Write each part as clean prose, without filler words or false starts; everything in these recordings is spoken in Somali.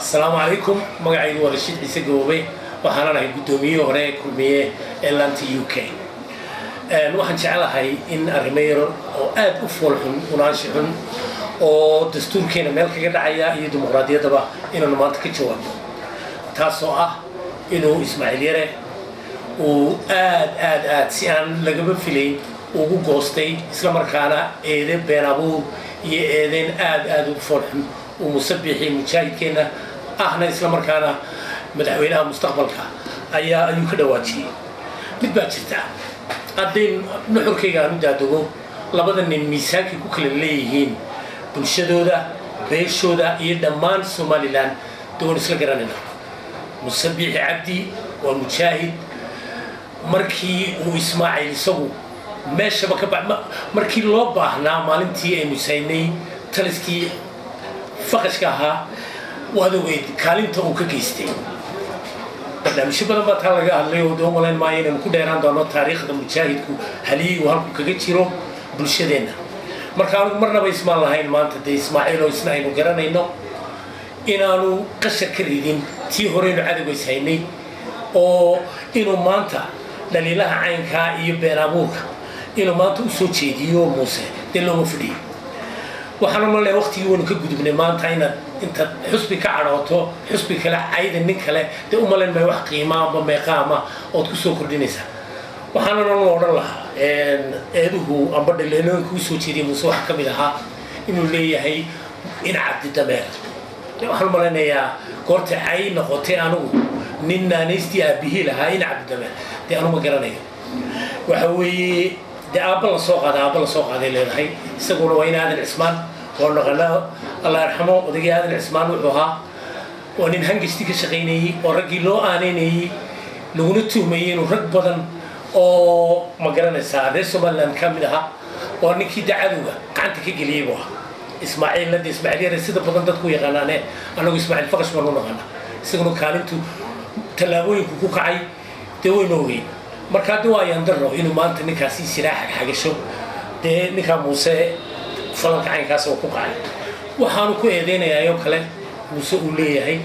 السلام عليكم مقعي ورشيد عيسى قوبي وحنا نحن قدومي وراء كلمية إعلانتي UK waxaan jecelahay in arrimeeyro oo aad u foolxun unaashixun oo dastuurkeena meel kaga dhacaya iyo dimuqraadiyadaba inuu maanta ka jawaabo taasoo ah inuu Ismaaciil Yare uu aad si aan lagaba filayn ugu goostay isla markaana eeday been abuur iyo eedayn aad u foolxun uu musabixi mujaahidkeena ahna isla markaana madaxweynaha mustaqbalka ayuu ka dhawaajiyay mid baa jirta haddii nuxurkayga aanu daadago labada nin miisaankii ku kala leeyihiin bulshadooda beeshooda iyo dhammaan Somaliland doon isla garanayna musabixi cabdi waa mujaahid markii uu Ismaaciil isagu meeshaba ka markii loo baahnaa maalintii ay musaynay taliskii faqashka ahaa waadaweyd kaalinta uu ka geystay barnaamijyo badan baa taa laga hadlay oo doon malayn maayo inaan ku dheeraan doono taariikhda mujaahidku haliyey uu halku kaga jiro bulshadeena marka aanu marnaba ismaan lahayn maanta dee Ismaaciil oo isna aynu garanayno inaanu qashar ka ridin tii horeynu cadawga ishaynay oo inuu maanta dhaliilaha caynkaa iyo been abuurka inuu maanta u soo jeediyo Muuse dee looma fadhiyo waxaan ma leeyahay waqtigii wanu ka gudubnay maanta inta xusbi ka cadhooto xusbi kale ayda nin kale dee u malayn may wax qiimo ama meeqaama oo ku soo kordhinaysa waxaan oran lahaa eeduhu amba dhaliilaha ku soo jeediyo Muuse wax ka mid ahaa inuu leeyahay in cabdi dameer waxaan malaynayaa goorta ay noqotay anigu nin naanaysti aabihii lahaa in cabdi dameer dee anu ma garanayo waxa weeye dee aabba la soo qaaday leedahay isaguna waa in aadan cismaan oo naqana Allah yarxamo odagii aadan cismaan wuxuu ahaa waa nin hangishti ka shaqaynayay oo raggii loo aaneynayay laguna tuhmayay inuu rag badan oo ma garanaysaa reer Somaliland ka mid ahaa oo ninkii dacadowga gacanta ka geliyay buu ahaa Ismaaciil Yare sida badan dadku yaqaanaane anagu Ismaaciil faqash ma naqana isaguna kaalintu talaabooyinku ku kacay dee way noogay marka dad ayaan darro inuu maanta ninkaasi silaax xagasho dee ninka Muuse falanka caynkaas oo ku kacay waxaanu ku eedeynayaa kale Muuse uu leeyahay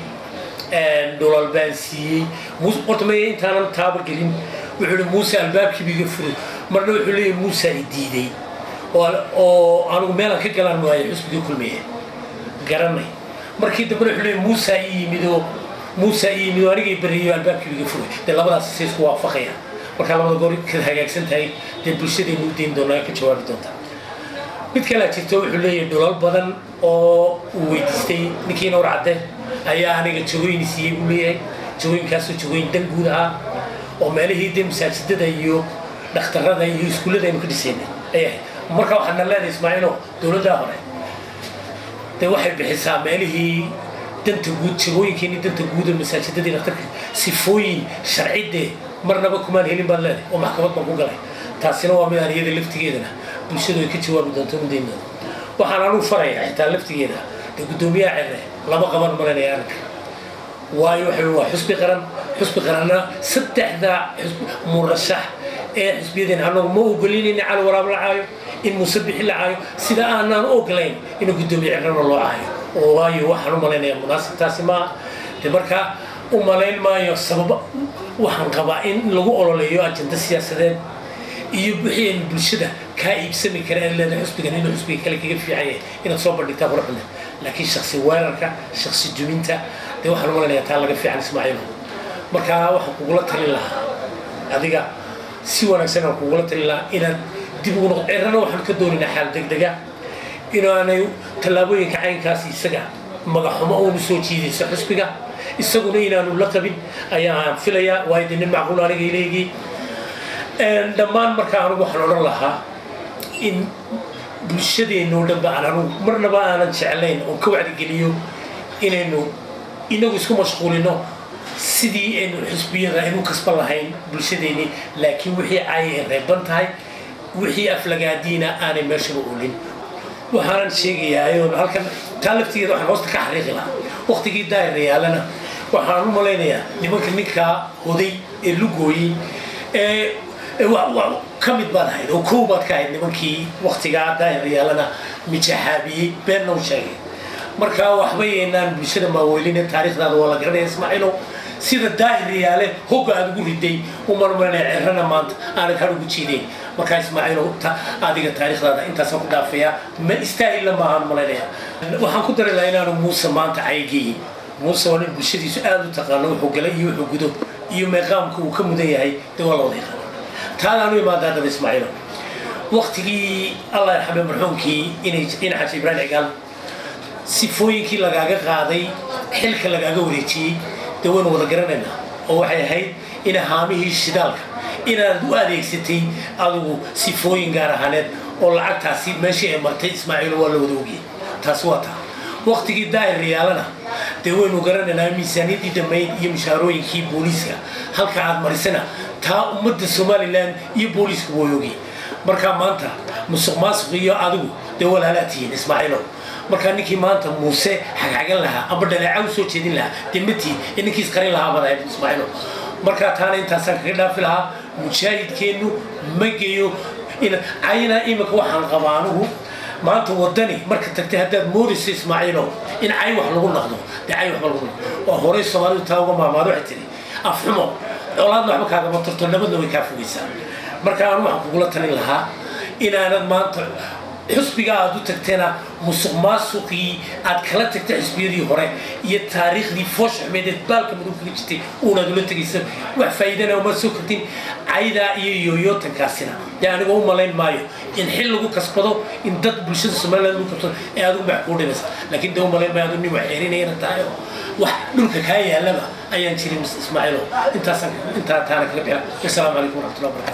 dollar baansiiyay Muuse qortmay intaan taaba gelin wuxuu Muuse albaabkii biga furay marna wuxuu leeyahay Muuse diiday oo aanu meel ka galaan waayo xusbiga kulmiye garanay markii dambe wuxuu leeyahay Muuse yimido anigay bariyo albaabkii biga furay dee labadaas si isku waafaqaya marka labada goor ka hagaagsan tahay dee bulshadeenu u deyn doonaa ka jawaabi doonta mid kale jirto wuxuu leeyahay dolal badan oo uu weydiistay ninkii Noor Cadde ayaa aniga jawooyin siiyay uu leeyahay jawooyinkaas oo jawooyin dan guud ah oo meelihii dee masaajidada iyo dhakhtarada iyo iskuulada aynu ka dhisaynay marka waxaan leeyahay Ismaaciil dawladda hore dee waxay bixisaa meelihii danta guud jawooyinkeeni danta guud ee masaajidada dhakhtarka sifooyin sharciyeed marnaba kuma helin baan leeyahay oo maxkamad baan ku galay taasina waa mid aan iyada laftigeedana bulshadu ay ka jawaabi doonto muddo waxaan aanu farayaa xitaa laftigeeda gudoomiyaha Cere laba qaban marinaya arka waayo waa xusbi qaranna saddexda murashax ee xusbiyadeen anagu ma ogolinayna cali waraab la caayo in musabixi la caayo sida aanan ogolayn inuu gudoomiyaha Cere loo caayo oo waayo waxaan u malaynayaa munaasabtaasi ma marka umalayn maayo sabab waxaan qabaa in lagu ololeeyo ajenda siyaasadeed iyo bixiyeen bulshada ka iibsami karaan leedahay xusbigan inuu xusbiga kale kaga fiican yahay inaad soo bandhigtaa quruxda laakiin shakhsi weerarka shakhsi duminta dee waxaan u malaynayaa taa laga fiican Ismaaciil marka waxaan kugula talin lahaa adiga si wanaagsan aan kugula talin lahaa inaad dib ugu noqdo Cerena waxaan ka doonaynaa xal degdeg ah inaanay talaabooyinka caynkaas isaga magaxumo oo soo jiidaysa xusbiga isaguna inaanu la qabin ayaan filayaa waa idin macquul aniga ileeyay dhammaan marka aanu waxaan oran lahaa in bulshadeenu dhanba aanu marnaba aanan jeclayn oo ka wacdi geliyo inaynu inagu isku mashquulino sidii aynu xusbiyada aynu kasban lahayn bulshadeeni laakiin wixii ay reeban tahay wixii aflagaadiina aanay meesha u olin waxaan sheegayaa halkan talaftigeeda waxaan hoosta ka xariiqi lahaa waqtigii daayirayaalana waxaan u malaynayaa nimanka ninka hoday ee lugooyay kamid baan ahayd oo koobaad ka ahayd nimankii waqtigaa daayirayaalana mijaxaabiyey been noo sheegay marka waxba yeynaan bulshada maaweelina taariikhdaada waa la garanaya Ismaaciilo sida daahiriyaale hogga aad ugu riday umarmanay cirana maanta aan ka ugu jiiday marka Ismaaciilo adiga taariikhdaada intaas ku dhaafaya ma istaahil ma aan malaynaya waxaan ku daray inaan Muuse maanta aygi Muuse oo bulshadiisu aad u taqaano wuxuu galay iyo wuxuu gudo iyo meeqaamku uu ka mudan yahay dawladda taana imaadada Ismaaciilo waqtigii Allah yarxamه marxuumkii inay xaj Ibrahim Cigaal sifooyinkii lagaaga qaaday xilka lagaaga wareejiyay dawladda wada garanayna oo waxay ahayd in haamihii shidaalka inaad u adeegsatay adigu sifooyin gaar ahaaneed oo lacagtaasi meeshii ay martay Ismaaciilo waa la wada ogiyay taas waa taa waqtigii daahiriyaalana dawladdu garanayna miisaaniyadii dhammayd iyo mushaarooyinkii booliska halka aad marisana taa ummadda Soomaaliland iyo booliska way ogiyay marka maanta musuqmaasuq iyo adigu dawladaatiin Ismaaciilo marka ninkii maanta Muuse xagagan lahaa ama dhaleecaw soo jeedin lahaa dimati inkiis qarin lahaa baday Ismaaciilo marka taana intaas ka dhaaf lahaa mujaahidkeenu mageeyo in ayna imika waxaan qabaanuhu maanta wadani marka tagtay hadaad moodis Ismaaciilo in ay wax lagu naqdo ay wax lagu oo hore Soomaalidu taa uga maamaado xitiri afxumo colaadna waxba kaaga matarto nabadna way ka fogeysaa marka aan wax kugula talin lahaa inaanad maanta xisbiga aad u tagteena musuqmaasuqii aad kala tagtay xisbiyadii hore iyo taariikhdii foosh xmeedad baalka mudug ka jirtay oo aad ula tagaysa wax faa'iidana uma soo katin ayda iyo yooyotankaasina yaani oo malayn maayo in xil lagu kasbado in dad bulshada Soomaaliland lagu kasbado ee aad u maxkuudinaysa laakiin dawlad malayn maayo in wax xiriinayna tahay wax dhulka ka yaalaba ayaan jirin Ismaaciilo inta taana kaga bixi. Assalaamu alaykum wa rahmatullahi wa barakatuh.